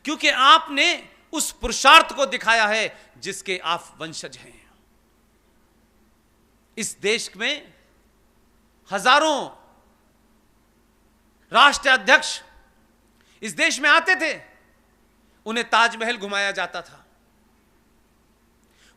क्योंकि आपने उस पुरुषार्थ को दिखाया है जिसके आप वंशज हैं। इस देश में हजारों राष्ट्राध्यक्ष इस देश में आते थे, उन्हें ताजमहल घुमाया जाता था,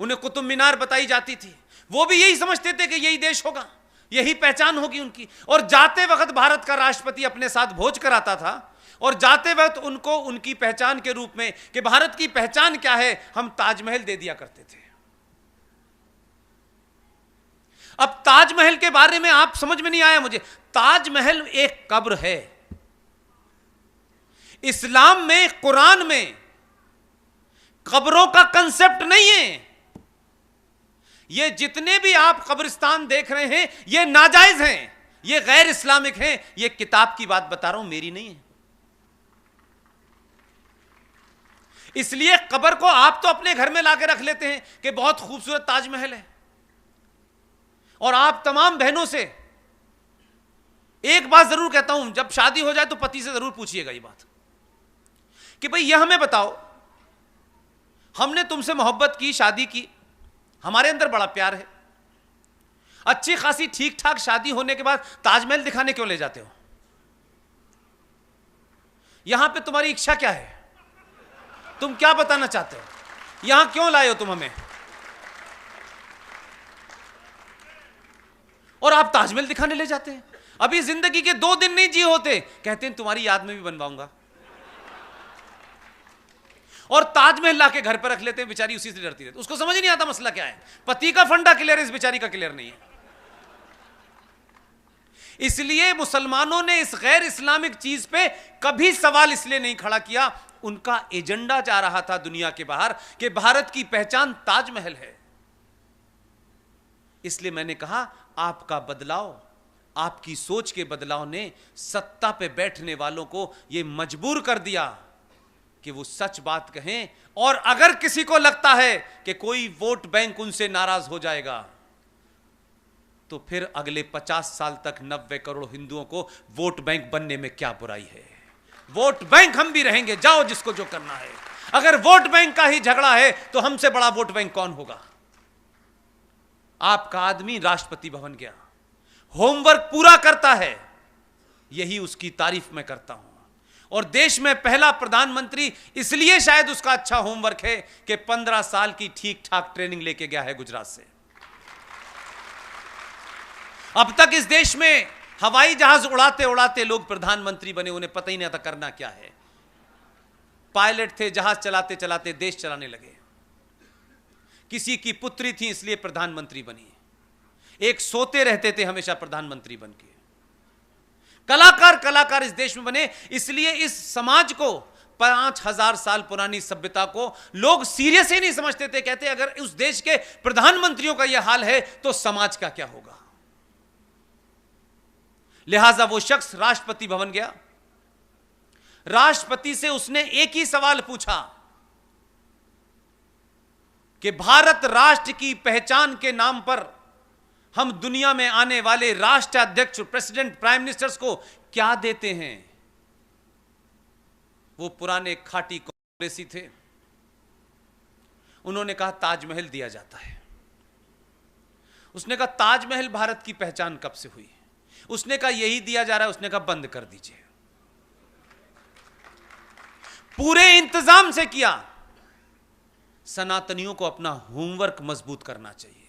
उन्हें कुतुब मीनार बताई जाती थी। वो भी यही समझते थे कि यही देश होगा, यही पहचान होगी उनकी। और जाते वक्त भारत का राष्ट्रपति अपने साथ भोज कराता था, और जाते वक्त उनको उनकी पहचान के रूप में कि भारत की पहचान क्या है, हम ताजमहल दे दिया करते थे। अब ताजमहल के बारे में आप समझ में नहीं आया मुझे। ताजमहल एक कब्र है। इस्लाम में, कुरान में कब्रों का कंसेप्ट नहीं है। ये जितने भी आप कब्रिस्तान देख रहे हैं ये नाजायज हैं, ये गैर इस्लामिक हैं। ये किताब की बात बता रहा हूं, मेरी नहीं है। इसलिए कब्र को आप तो अपने घर में लाके रख लेते हैं कि बहुत खूबसूरत ताजमहल है। और आप तमाम बहनों से एक बात जरूर कहता हूं, जब शादी हो जाए तो पति से जरूर पूछिएगा ये बात कि भाई यह हमें बताओ, हमने तुमसे मोहब्बत की, शादी की, हमारे अंदर बड़ा प्यार है, अच्छी खासी ठीक ठाक शादी होने के बाद ताजमहल दिखाने क्यों ले जाते हो? यहां पे तुम्हारी इच्छा क्या है? तुम क्या बताना चाहते हो? यहां क्यों लाए हो तुम हमें? और आप ताजमहल दिखाने ले जाते हैं। अभी जिंदगी के 2 दिन नहीं जिए होते, कहते हैं तुम्हारी याद में भी बनवाऊंगा। और ताजमहल लाके घर पर रख लेते हैं, बेचारी उसी से डरती रहती। उसको समझ नहीं आता मसला क्या है। पति का फंडा क्लियर है, इस बेचारी का क्लियर नहीं है। इसलिए मुसलमानों ने इस गैर इस्लामिक चीज पे कभी सवाल इसलिए नहीं खड़ा किया, उनका एजेंडा जा रहा था दुनिया के बाहर कि भारत की पहचान ताजमहल है। इसलिए मैंने कहा आपका बदलाव, आपकी सोच के बदलाव ने सत्ता पे बैठने वालों को यह मजबूर कर दिया कि वो सच बात कहें। और अगर किसी को लगता है कि कोई वोट बैंक उनसे नाराज हो जाएगा, तो फिर अगले 50 साल तक 90 करोड़ हिंदुओं को वोट बैंक बनने में क्या बुराई है? वोट बैंक हम भी रहेंगे, जाओ जिसको जो करना है। अगर वोट बैंक का ही झगड़ा है तो हमसे बड़ा वोट बैंक कौन होगा? आपका आदमी राष्ट्रपति भवन गया, होमवर्क पूरा करता है, यही उसकी तारीफ मैं करता हूं। और देश में पहला प्रधानमंत्री इसलिए शायद उसका अच्छा होमवर्क है कि 15 साल की ठीक ठाक ट्रेनिंग लेके गया है गुजरात से। अब तक इस देश में हवाई जहाज उड़ाते उड़ाते लोग प्रधानमंत्री बने, उन्हें पता ही नहीं था करना क्या है। पायलट थे, जहाज चलाते चलाते देश चलाने लगे। किसी की पुत्री थी इसलिए प्रधानमंत्री बनी। एक सोते रहते थे हमेशा प्रधानमंत्री बन के। कलाकार इस देश में बने, इसलिए इस समाज को, 5000 साल पुरानी सभ्यता को लोग सीरियस ही नहीं समझते थे। कहते अगर उस देश के प्रधानमंत्रियों का यह हाल है तो समाज का क्या होगा? लिहाजा वो शख्स राष्ट्रपति भवन गया। राष्ट्रपति से उसने एक ही सवाल पूछा कि भारत राष्ट्र की पहचान के नाम पर हम दुनिया में आने वाले राष्ट्राध्यक्ष, प्रेसिडेंट, प्राइम मिनिस्टर्स को क्या देते हैं? वो पुराने खाटी कांग्रेसी थे, उन्होंने कहा ताजमहल दिया जाता है। उसने कहा ताजमहल भारत की पहचान कब से हुई? उसने कहा यही दिया जा रहा है। उसने कहा बंद कर दीजिए। पूरे इंतजाम से किया। सनातनियों को अपना होमवर्क मजबूत करना चाहिए।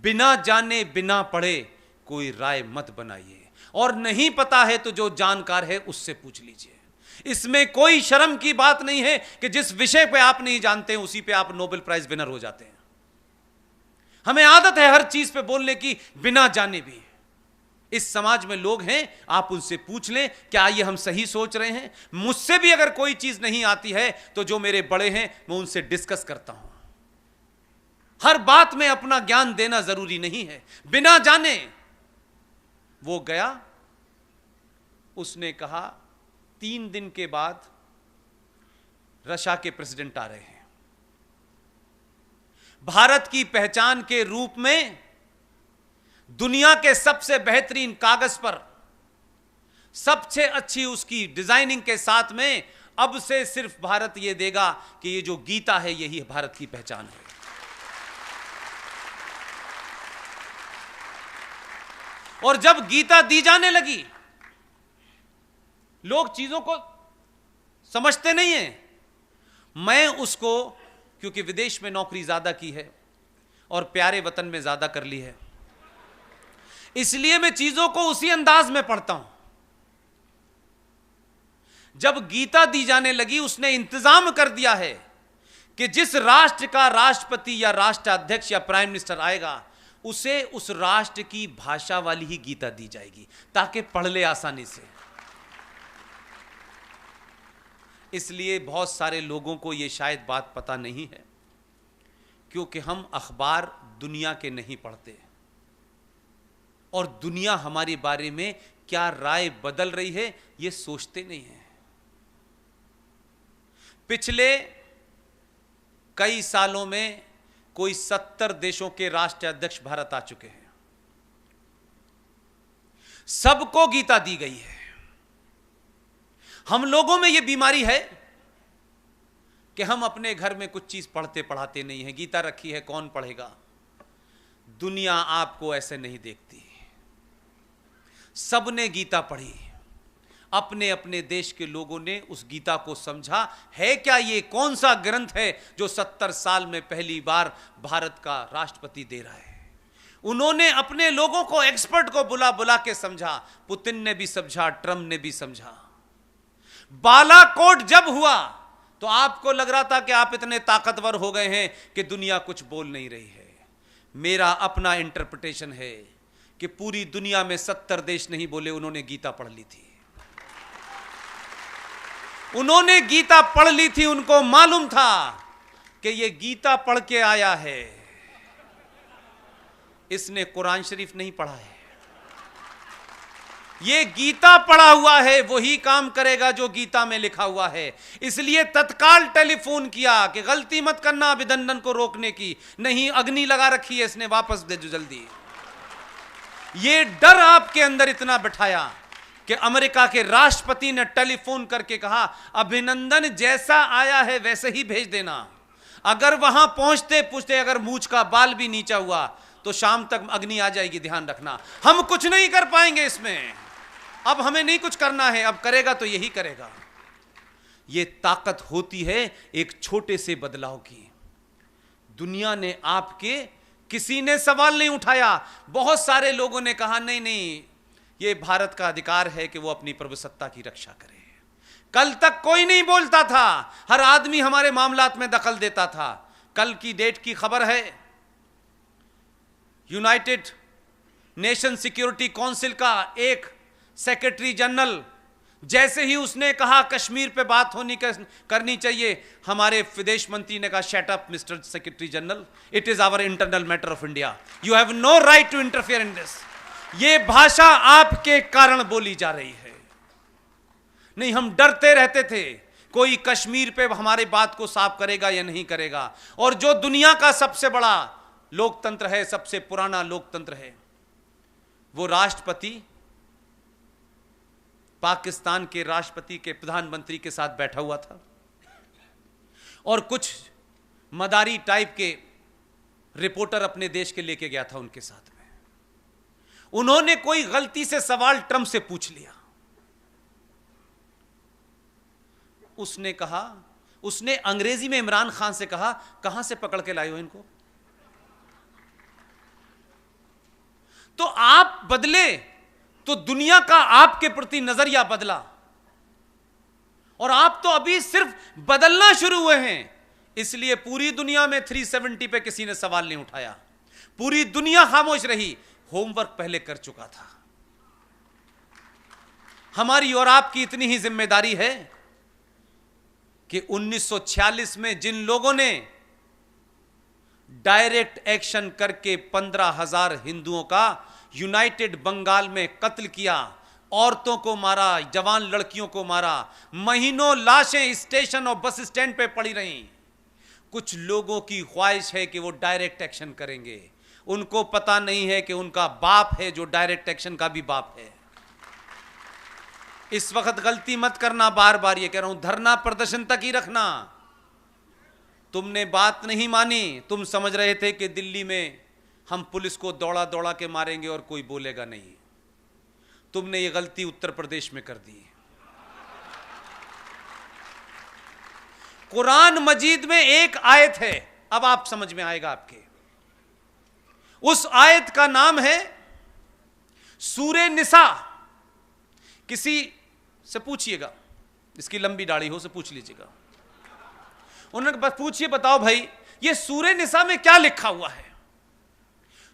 बिना जाने बिना पढ़े कोई राय मत बनाइए, और नहीं पता है तो जो जानकार है उससे पूछ लीजिए। इसमें कोई शर्म की बात नहीं है कि जिस विषय पे आप नहीं जानते हैं उसी पे आप नोबेल प्राइज विनर हो जाते हैं। हमें आदत है हर चीज पे बोलने की बिना जाने भी। इस समाज में लोग हैं, आप उनसे पूछ लें क्या ये हम सही सोच रहे हैं। मुझसे भी अगर कोई चीज नहीं आती है तो जो मेरे बड़े हैं मैं उनसे डिस्कस करता हूं। हर बात में अपना ज्ञान देना जरूरी नहीं है बिना जाने। वो गया, उसने कहा 3 दिन के बाद रशिया के प्रेसिडेंट आ रहे हैं। भारत की पहचान के रूप में दुनिया के सबसे बेहतरीन कागज पर सबसे अच्छी उसकी डिजाइनिंग के साथ में अब से सिर्फ भारत ये देगा कि ये जो गीता है यही भारत की पहचान है। और जब गीता दी जाने लगी, लोग चीजों को समझते नहीं हैं। मैं उसको, क्योंकि विदेश में नौकरी ज्यादा की है और प्यारे वतन में ज्यादा कर ली है, इसलिए मैं चीजों को उसी अंदाज में पढ़ता हूं। जब गीता दी जाने लगी, उसने इंतजाम कर दिया है कि जिस राष्ट्र का राष्ट्रपति या राष्ट्राध्यक्ष या प्राइम मिनिस्टर आएगा, उसे उस राष्ट्र की भाषा वाली ही गीता दी जाएगी ताकि पढ़ ले आसानी से। इसलिए बहुत सारे लोगों को यह शायद बात पता नहीं है, क्योंकि हम अखबार दुनिया के नहीं पढ़ते और दुनिया हमारे बारे में क्या राय बदल रही है यह सोचते नहीं है। पिछले कई सालों में कोई 70 देशों के राष्ट्राध्यक्ष भारत आ चुके हैं। सबको गीता दी गई है। हम लोगों में यह बीमारी है कि हम अपने घर में कुछ चीज पढ़ते पढ़ाते नहीं है। गीता रखी है, कौन पढ़ेगा? दुनिया आपको ऐसे नहीं देखती। सबने गीता पढ़ी, अपने अपने देश के लोगों ने उस गीता को समझा। है क्या ये कौन सा ग्रंथ है जो 70 साल में पहली बार भारत का राष्ट्रपति दे रहा है? उन्होंने अपने लोगों को, एक्सपर्ट को बुला बुला के समझा। पुतिन ने भी समझा, ट्रंप ने भी समझा। बालाकोट जब हुआ तो आपको लग रहा था कि आप इतने ताकतवर हो गए हैं कि दुनिया कुछ बोल नहीं रही है। मेरा अपना इंटरप्रिटेशन है कि पूरी दुनिया में 70 देश नहीं बोले, उन्होंने गीता पढ़ ली थी। उन्होंने गीता पढ़ ली थी, उनको मालूम था कि यह गीता पढ़ के आया है, इसने कुरान शरीफ नहीं पढ़ा है। ये गीता पढ़ा हुआ है, वही काम करेगा जो गीता में लिखा हुआ है। इसलिए तत्काल टेलीफोन किया कि गलती मत करना अभिनंदन को रोकने की, नहीं अग्नि लगा रखी है इसने, वापस दे दो जल्दी। ये डर आपके अंदर इतना बिठाया कि अमेरिका के राष्ट्रपति ने टेलीफोन करके कहा, अभिनंदन जैसा आया है वैसे ही भेज देना। अगर वहां पहुंचते पूछते अगर मूंछ का बाल भी नीचा हुआ तो शाम तक अग्नि आ जाएगी, ध्यान रखना। हम कुछ नहीं कर पाएंगे इसमें, अब हमें नहीं कुछ करना है, अब करेगा तो यही करेगा। यह ताकत होती है एक छोटे से बदलाव की। दुनिया ने आपके, किसी ने सवाल नहीं उठाया। बहुत सारे लोगों ने कहा नहीं नहीं, यह भारत का अधिकार है कि वो अपनी प्रभुसत्ता की रक्षा करे। कल तक कोई नहीं बोलता था, हर आदमी हमारे मामलात में दखल देता था। कल की डेट की खबर है, यूनाइटेड नेशन सिक्योरिटी काउंसिल का एक सेक्रेटरी जनरल, जैसे ही उसने कहा कश्मीर पे बात करनी चाहिए, हमारे विदेश मंत्री ने कहा shut up mister secretary general, it is our internal matter of India, you have no right to interfere in this. ये भाषा आपके कारण बोली जा रही है। नहीं, हम डरते रहते थे कोई कश्मीर पे हमारी बात को साफ करेगा या नहीं करेगा। और जो दुनिया का सबसे बड़ा लोकतंत्र है, सबसे पुराना लोकतंत्र है, वो राष्ट्रपति पाकिस्तान के राष्ट्रपति के प्रधानमंत्री के साथ बैठा हुआ था और कुछ मदारी टाइप के रिपोर्टर अपने देश के लेके गया था उनके साथ में। उन्होंने कोई गलती से सवाल ट्रंप से पूछ लिया। उसने कहा, उसने अंग्रेजी में इमरान खान से कहा, कहां से पकड़ के लाए हो इनको? तो आप बदले तो दुनिया का आपके प्रति नजरिया बदला, और आप तो अभी सिर्फ बदलना शुरू हुए हैं। इसलिए पूरी दुनिया में 370 पे किसी ने सवाल नहीं उठाया, पूरी दुनिया खामोश रही। होमवर्क पहले कर चुका था। हमारी और आपकी इतनी ही जिम्मेदारी है कि 1946 में जिन लोगों ने डायरेक्ट एक्शन करके 15,000 हिंदुओं का यूनाइटेड बंगाल में कत्ल किया, औरतों को मारा, जवान लड़कियों को मारा, महीनों लाशें स्टेशन और बस स्टैंड पे पड़ी रहीं। कुछ लोगों की ख्वाहिश है कि वो डायरेक्ट एक्शन करेंगे, उनको पता नहीं है कि उनका बाप है जो डायरेक्ट एक्शन का भी बाप है। इस वक्त गलती मत करना, बार बार ये कह रहा हूं, धरना प्रदर्शन तक ही रखना। तुमने बात नहीं मानी, तुम समझ रहे थे कि दिल्ली में हम पुलिस को दौड़ा दौड़ा के मारेंगे और कोई बोलेगा नहीं। तुमने ये गलती उत्तर प्रदेश में कर दी। कुरान मजीद में एक आयत है, अब आप समझ में आएगा आपके। उस आयत का नाम है सूरे निसा। किसी से पूछिएगा, इसकी लंबी दाढ़ी हो से पूछ लीजिएगा, उन्होंने बस पूछिए, बताओ भाई ये सूरे निसा में क्या लिखा हुआ है।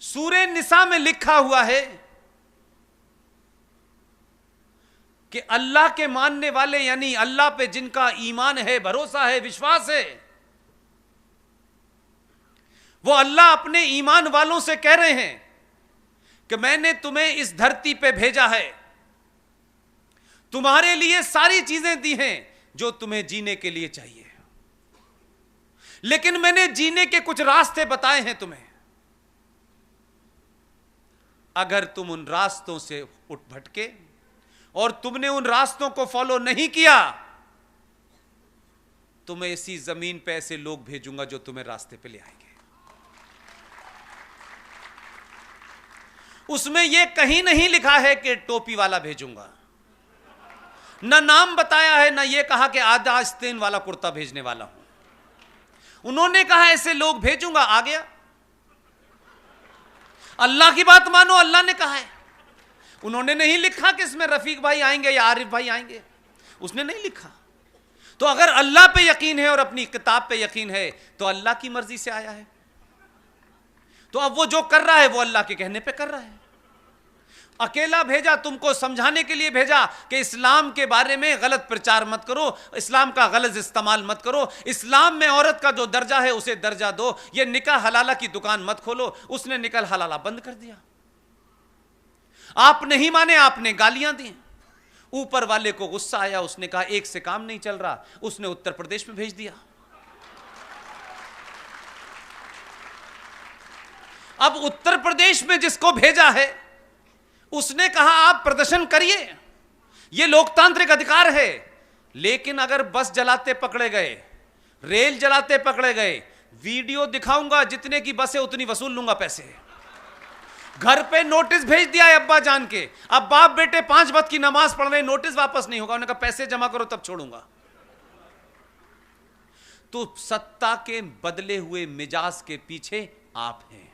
सूरे निसा में लिखा हुआ है कि अल्लाह के मानने वाले, यानी अल्लाह पे जिनका ईमान है, भरोसा है, विश्वास है, वो अल्लाह अपने ईमान वालों से कह रहे हैं कि मैंने तुम्हें इस धरती पे भेजा है, तुम्हारे लिए सारी चीजें दी हैं जो तुम्हें जीने के लिए चाहिए, लेकिन मैंने जीने के कुछ रास्ते बताए हैं तुम्हें। अगर तुम उन रास्तों से उठ भटके और तुमने उन रास्तों को फॉलो नहीं किया तो मैं इसी जमीन पे ऐसे लोग भेजूंगा जो तुम्हें रास्ते पे ले आएंगे। उसमें यह कहीं नहीं लिखा है कि टोपी वाला भेजूंगा, ना नाम बताया है, ना यह कहा कि आधा आस्तीन वाला कुर्ता भेजने वाला हूं। उन्होंने कहा ऐसे लोग भेजूंगा, आ गया। अल्लाह की बात मानो, अल्लाह ने कहा है। उन्होंने नहीं लिखा कि इसमें रफीक भाई आएंगे या आरिफ भाई आएंगे, उसने नहीं लिखा। तो अगर अल्लाह पे यकीन है और अपनी किताब पे यकीन है तो अल्लाह की मर्जी से आया है। तो अब वो जो कर रहा है वो अल्लाह के कहने पे कर रहा है। अकेला भेजा, तुमको समझाने के लिए भेजा कि इस्लाम के बारे में गलत प्रचार मत करो, इस्लाम का गलत इस्तेमाल मत करो, इस्लाम में औरत का जो दर्जा है उसे दर्जा दो, ये निकाह हलाला की दुकान मत खोलो। उसने निकाह हलाला बंद कर दिया। आप नहीं माने, आपने गालियां दी। ऊपर वाले को गुस्सा आया, उसने कहा एक से काम नहीं चल रहा, उसने उत्तर प्रदेश में भेज दिया। अब उत्तर प्रदेश में जिसको भेजा है उसने कहा आप प्रदर्शन करिए, यह लोकतांत्रिक अधिकार है, लेकिन अगर बस जलाते पकड़े गए, रेल जलाते पकड़े गए, वीडियो दिखाऊंगा, जितने की बस है उतनी वसूल लूंगा पैसे। घर पे नोटिस भेज दिया है अब्बा जान के, अब बाप बेटे 5 वक्त की नमाज पढ़ रहे, नोटिस वापस नहीं होगा। उन्होंने कहा पैसे जमा करो तब छोड़ूंगा। तो सत्ता के बदले हुए मिजाज के पीछे आप हैं।